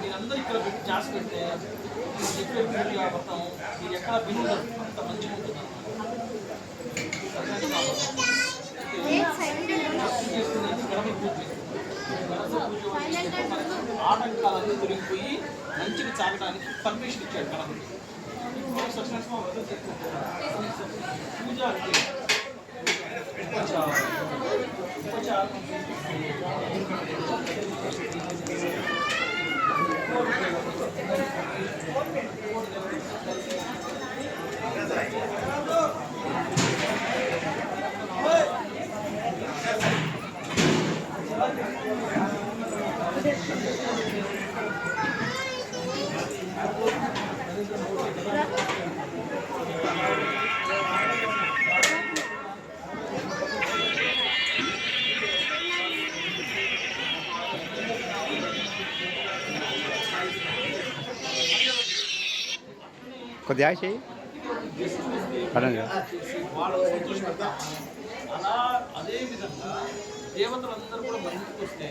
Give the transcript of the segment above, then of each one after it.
మీరందరూ ఇక్కడ పెట్టి జాస్ పెడితే చెప్పే బిల్లు మొత్తం మీరు ఎక్కడ బిల్లు అంత మంచిగా ఉంటుంది ఆటంకాలన్నీ తొలగిపోయి మంచిగా సాగడానికి పర్మిషన్ ఇచ్చాడు గణపతి. పూజ అంటే కొద్దిగా చేయి వాళ్ళని సంతోషపెడతాం. అలా అదేవిధంగా దేవతలందరూ కూడా మందికి వస్తే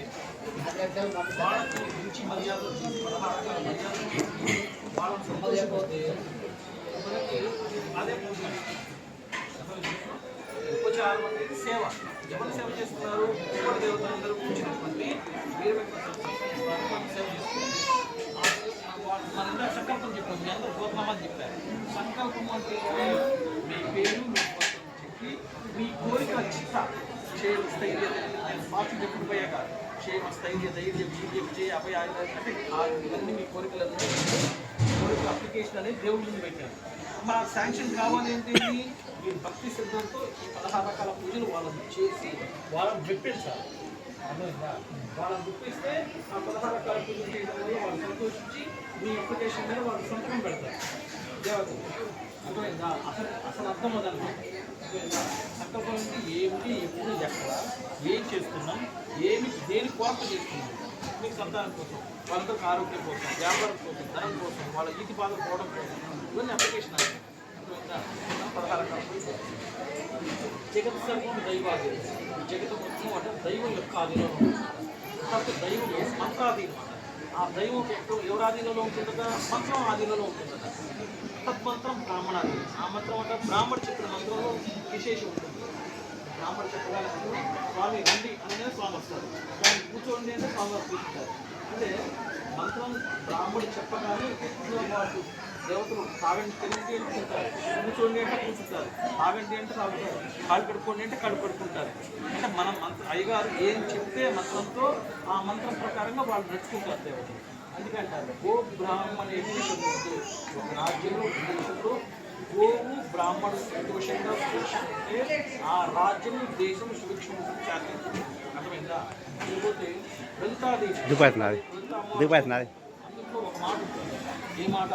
వాళ్ళకి మంచి మర్యాదలు చేసి 16 రకాల మర్యాదలు చేసి వాళ్ళని సంతోషపోతే అదే పూజ. ఉపచారం అనేది సేవ. ఎవరు సేవ చేస్తున్నారు? ఉప దేవతలందరూ కూర్చున్నటువంటి వీర సేవ చేస్తున్నారు. మన ఇందాక సంకల్పం చెప్పాము, మీ అందరూ గోత్రనామాలు చెప్పారు. సంకల్పం అంటే మీ పేరు మీ గోత్రం చెప్పి మీ కోరిక చిత్త క్షేమ స్థైర్య స్వార్థ చెప్పుడు పోయాక క్షేమ స్థైర్య ధైర్యం వీర్య విజయ అభయ అంటే ఇవన్నీ మీ కోరికలన్నీ కోరిక అప్లికేషన్ అనేది దేవుడి ముందు పెట్టారు. మా శాంక్షన్ కావాలి అంటే మీరు భక్తి శ్రద్ధలతో ఈ 16 రకాల పూజలు వాళ్ళని చేసి వాళ్ళని మెప్పించాలి. అర్థమైందా? వాళ్ళని గుర్తిస్తే ఆ 16 రకాల పూజలు చేయడం వల్ల వాళ్ళు సంతోషించి మీ అప్లికేషన్ మీద వాళ్ళు సంతకం పెడతారు. దేవత అర్థమైందా? అసలు అర్థం అదనమాట. సంకల్పం అంటే ఏమిటి, ఎప్పుడు, ఎక్కడ, ఏం చేస్తున్నాం, దేని కొరత చేస్తున్నాం. మీకు సంతానం కోసం, వాళ్ళందరికీ ఆరోగ్యం కోసం, వ్యాపారం కోసం, ధనం కోసం, వాళ్ళ ఈతి బాధ పోవడం కోసం ఇవన్నీ అప్లికేషన్ అంటే అర్థమైందా? 16 రకాల పూజలు. జగత్ సర్వం దైవాది. జగత్ మొత్తం అంటే దైవం యొక్క ఆధీనంలో ఉంటుంది. కాబట్టి దైవం మంత్రాధీనం. ఆ దైవం ఎవరి ఆధీనంలో ఉంటుందట? మంత్రం ఆధీనంలో ఉంటుందట. తత్మంత్రం బ్రాహ్మణాధీనం. ఆ మంత్రం అంటే బ్రాహ్మణ చెప్పిన మంత్రంలో విశేషం ఉంటుంది. బ్రాహ్మణ చెప్పగానే స్వామి రండి అనేది స్వామి వస్తారు. దాన్ని కూర్చోండి అంటే స్వామి వారు కూర్చుంటారు. అంటే మంత్రం బ్రాహ్మణుడు చెప్పగానే వాళ్ళు దేవతలు తాగండి తినండి అంటే తింటారు, కూర్చోండి అంటే కూర్చుంటారు, తాగండి అంటే తాగుతారు, కాళ్ళు కడుక్కోండి అంటే కళ్ళు కడుక్కుంటారు. అంటే మనం అయ్యగారు ఏం చెప్తే మంత్రంతో ఆ మంత్రం ప్రకారంగా వాళ్ళు నడుచుకుంటారు దేవతలు. అందుకంటారు గో బ్రాహ్మణ ఒక రాజ్యంలో దేశంలో గోవు బ్రాహ్మణుడు సంతోషంగా సురక్షింటే ఆ రాజ్యము దేశం సురక్షితం చేస్తుంది. అర్థమైందా? లేకపోతే లలితాదేవి అందులో ఒక మాట ఉంటుంది. ఏ మాట?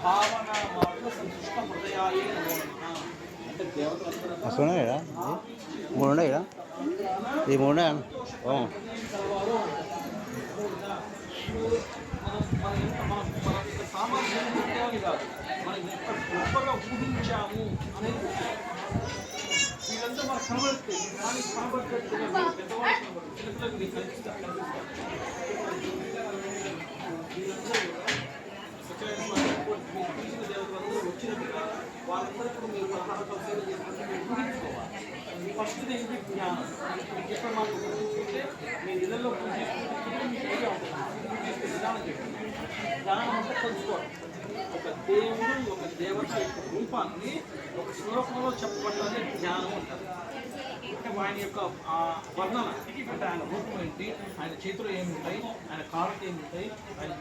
భావన మాట సంతుష్ట హృదయాయే అంటే దేవతలందరూ సామాన్యం కాదు, మనం ఎంత గొప్పగా ఊహించాము అనేది వీళ్ళంతా మనకు కనబడుతుంది. కానీ కనబడుతుంది పెద్దవాళ్ళు చిన్నపిల్లలకు మీకు కనిపిస్తారు. వీళ్ళందరూ తీసిన దేవతలందరూ వచ్చినట్టుగా వాళ్ళందరికీ మీరు 16 రకాల సేవ చేసినట్టు మీరు ఊహించుకోవాలి. ఫస్ట్ ఏంటి? జ్ఞానం. మీకు ఎక్కడ మాకు గుర్తుంచుకుంటే మీరు ఇళ్ళల్లో పూజ చేసుకుంటే మీకు ఏదో ఉంటుంది. పూజ చేసే విధానం చెప్పండి. జ్ఞానం అంటే తెలుసుకోవాలి. ఒక దేవుడు ఒక దేవత యొక్క రూపాన్ని ఒక శ్లోకంలో చెప్పబడ్డాన్ని జ్ఞానం అంటారు. అంటే ఆయన యొక్క వర్ణన అంటే ఆయన రూపం ఏంటి, ఆయన చేతులు ఏముంటాయి, ఆయన కాళ్ళకి ఏముంటాయి, ఆయన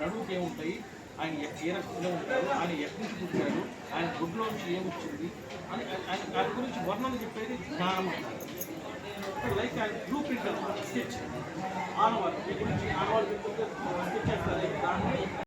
నడువుకి ఏముంటాయి, ఆయన ఏ రకంలో ఉంటారు, ఆయన ఎక్కడి నుంచి పుట్టాడు, ఆయన గుడ్లోంచి ఏమొచ్చింది అని ఆయన గురించి వర్ణన చెప్పేది జ్ఞానం అంటారు. ఇక్కడ లైక్ బ్లూ ప్రింట్ అనమాట స్కెచ్ ఆనవాళ్ళు మీ గురించి ఆనవాళ్ళు పెట్టుకుంటే